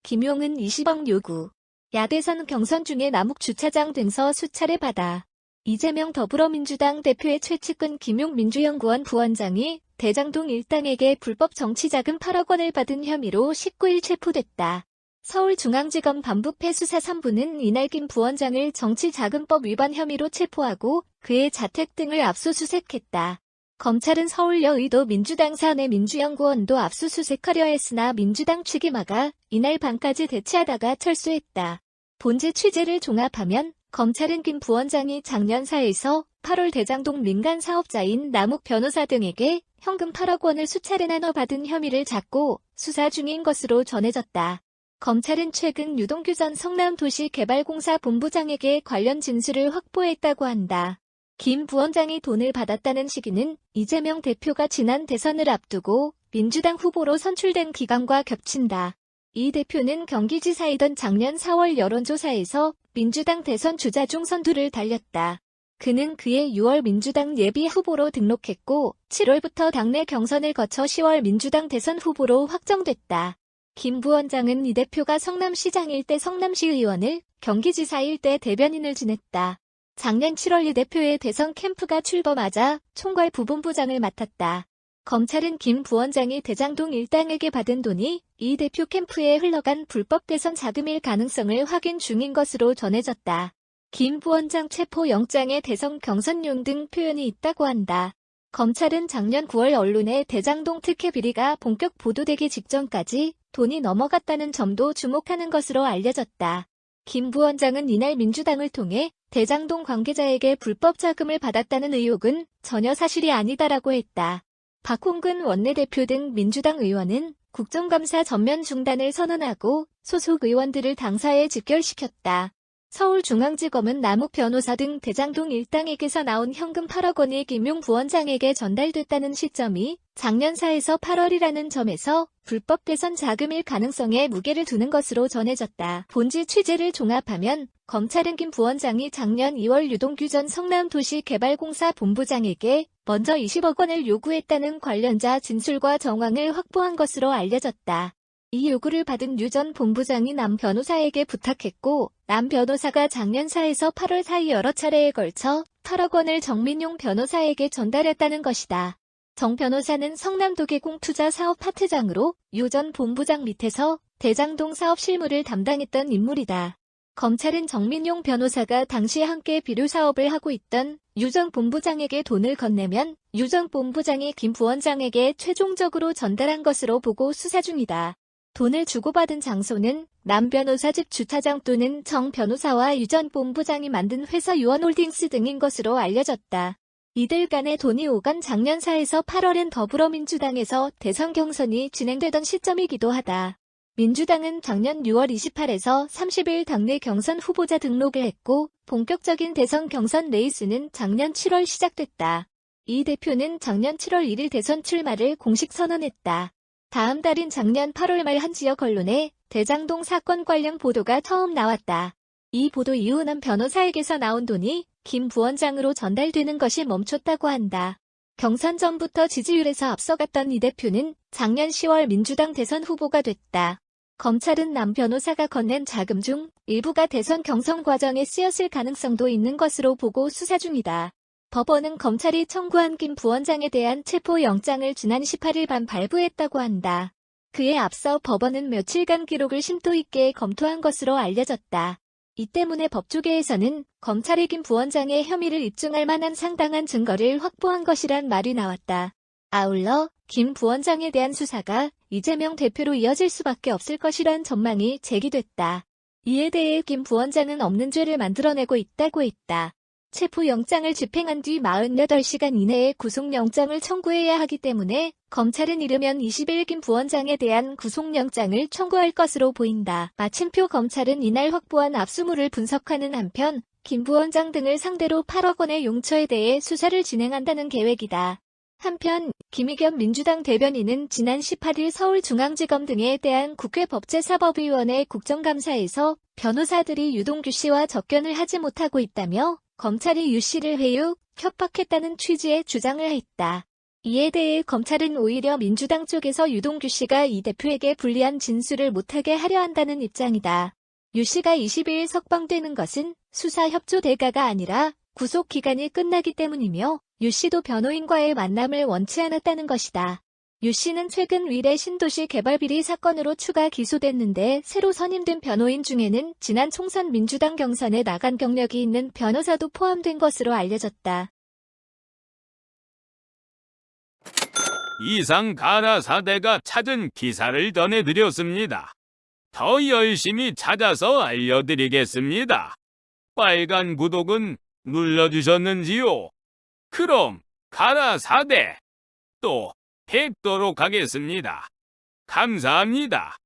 김용은 20억 요구. 야대선 경선 중에 남욱 주차장 등서 수차례 받아. 이재명 더불어민주당 대표의 최측근 김용 민주연구원 부원장이 대장동 일당에게 불법 정치자금 8억 원을 받은 혐의로 19일 체포됐다. 서울중앙지검 반부패 수사 3부는 이날 김 부원장을 정치자금법 위반 혐의로 체포하고 그의 자택 등을 압수수색했다. 검찰은 서울여의도 민주당 사내 민주연구원도 압수수색하려 했으나 민주당 측이 막아 이날 밤까지 대치하다가 철수했다. 본지 취재를 종합하면 검찰은 김 부원장이 작년 4에서 8월 대장동 민간 사업자인 남욱 변호사 등에게 현금 8억 원을 수차례 나눠 받은 혐의를 잡고 수사 중인 것으로 전해졌다. 검찰은 최근 유동규 전 성남도시개발공사 본부장에게 관련 진술을 확보했다고 한다. 김 부원장이 돈을 받았다는 시기는 이재명 대표가 지난 대선을 앞두고 민주당 후보로 선출된 기간과 겹친다. 이 대표는 경기지사이던 작년 4월 여론조사에서 민주당 대선 주자 중 선두를 달렸다. 그는 그해 6월 민주당 예비 후보로 등록했고 7월부터 당내 경선을 거쳐 10월 민주당 대선 후보로 확정됐다. 김 부원장은 이 대표가 성남시장일 때 성남시의원을, 경기지사일 때 대변인을 지냈다. 작년 7월 이 대표의 대선 캠프가 출범하자 총괄 부본부장을 맡았다. 검찰은 김 부원장이 대장동 일당에게 받은 돈이 이 대표 캠프에 흘러간 불법 대선 자금일 가능성을 확인 중인 것으로 전해졌다. 김 부원장 체포 영장에 대선 경선용 등 표현이 있다고 한다. 검찰은 작년 9월 언론에 대장동 특혜 비리가 본격 보도되기 직전까지 돈이 넘어갔다는 점도 주목하는 것으로 알려졌다. 김 부원장은 이날 민주당을 통해 대장동 관계자에게 불법 자금을 받았다는 의혹은 전혀 사실이 아니다라고 했다. 박홍근 원내대표 등 민주당 의원은 국정감사 전면 중단을 선언하고 소속 의원들을 당사에 직결시켰다. 서울중앙지검은 남욱 변호사 등 대장동 일당에게서 나온 현금 8억 원이 김용 부원장에게 전달됐다는 시점이 작년 4에서 8월이라는 점에서 불법 대선 자금일 가능성에 무게를 두는 것으로 전해졌다. 본지 취재를 종합하면 검찰은 김 부원장이 작년 2월 유동규 전 성남도시개발공사 본부장에게 먼저 20억 원을 요구했다는 관련자 진술과 정황을 확보한 것으로 알려졌다. 이 요구를 받은 유 전 본부장이 남 변호사에게 부탁했고 남 변호사가 작년 4에서 8월 사이 여러 차례에 걸쳐 8억 원을 정민용 변호사에게 전달했다는 것이다. 정 변호사는 성남도계공투자사업 파트장으로 유 전 본부장 밑에서 대장동 사업 실무를 담당했던 인물이다. 검찰은 정민용 변호사가 당시 함께 비료 사업을 하고 있던 유 전 본부장에게 돈을 건네면 유 전 본부장이 김 부원장에게 최종적으로 전달한 것으로 보고 수사 중이다. 돈을 주고받은 장소는 남 변호사 집 주차장 또는 정 변호사와 유 전 본부장이 만든 회사 유원홀딩스 등인 것으로 알려졌다. 이들 간의 돈이 오간 작년 4에서 8월엔 더불어민주당에서 대선 경선이 진행되던 시점이기도 하다. 민주당은 작년 6월 28에서 30일 당내 경선 후보자 등록을 했고 본격적인 대선 경선 레이스는 작년 7월 시작됐다. 이 대표는 작년 7월 1일 대선 출마를 공식 선언했다. 다음 달인 작년 8월 말 한 지역 언론에 대장동 사건 관련 보도가 처음 나왔다. 이 보도 이후 남 변호사에게서 나온 돈이 김 부원장으로 전달되는 것이 멈췄다고 한다. 경선 전부터 지지율에서 앞서갔던 이 대표는 작년 10월 민주당 대선 후보가 됐다. 검찰은 남 변호사가 건넨 자금 중 일부가 대선 경선 과정에 쓰였을 가능성도 있는 것으로 보고 수사 중이다. 법원은 검찰이 청구한 김 부원장에 대한 체포 영장을 지난 18일 밤 발부했다고 한다. 그에 앞서 법원은 며칠간 기록을 심도 있게 검토한 것으로 알려졌다. 이 때문에 법조계에서는 검찰이 김 부원장의 혐의를 입증할 만한 상당한 증거를 확보한 것이란 말이 나왔다. 아울러 김 부원장에 대한 수사가 이재명 대표로 이어질 수밖에 없을 것이란 전망이 제기됐다. 이에 대해 김 부원장은 없는 죄를 만들어내고 있다고 했다. 체포영장을 집행한 뒤 48시간 이내에 구속영장을 청구해야 하기 때문에 검찰은 이르면 20일 김 부원장에 대한 구속영장을 청구할 것으로 보인다. 마침표 검찰은 이날 확보한 압수물을 분석하는 한편 김 부원장 등을 상대로 8억 원의 용처에 대해 수사를 진행한다는 계획이다. 한편 김의겸 민주당 대변인은 지난 18일 서울중앙지검 등에 대한 국회 법제사법위원회 국정감사에서 변호사들이 유동규 씨와 접견을 하지 못하고 있다며 검찰이 유 씨를 회유, 협박했다는 취지의 주장을 했다. 이에 대해 검찰은 오히려 민주당 쪽에서 유동규 씨가 이 대표에게 불리한 진술을 못하게 하려 한다는 입장이다. 유 씨가 22일 석방되는 것은 수사 협조 대가가 아니라 구속 기간이 끝나기 때문이며 유 씨도 변호인과의 만남을 원치 않았다는 것이다. 유 씨는 최근 위례 신도시 개발비리 사건으로 추가 기소됐는데 새로 선임된 변호인 중에는 지난 총선 민주당 경선에 나간 경력이 있는 변호사도 포함된 것으로 알려졌다. 이상 가라 사대가 찾은 기사를 전해드렸습니다. 더 열심히 찾아서 알려드리겠습니다. 빨간 구독은 눌러주셨는지요? 그럼 가라 사대 또 뵙도록 하겠습니다. 감사합니다.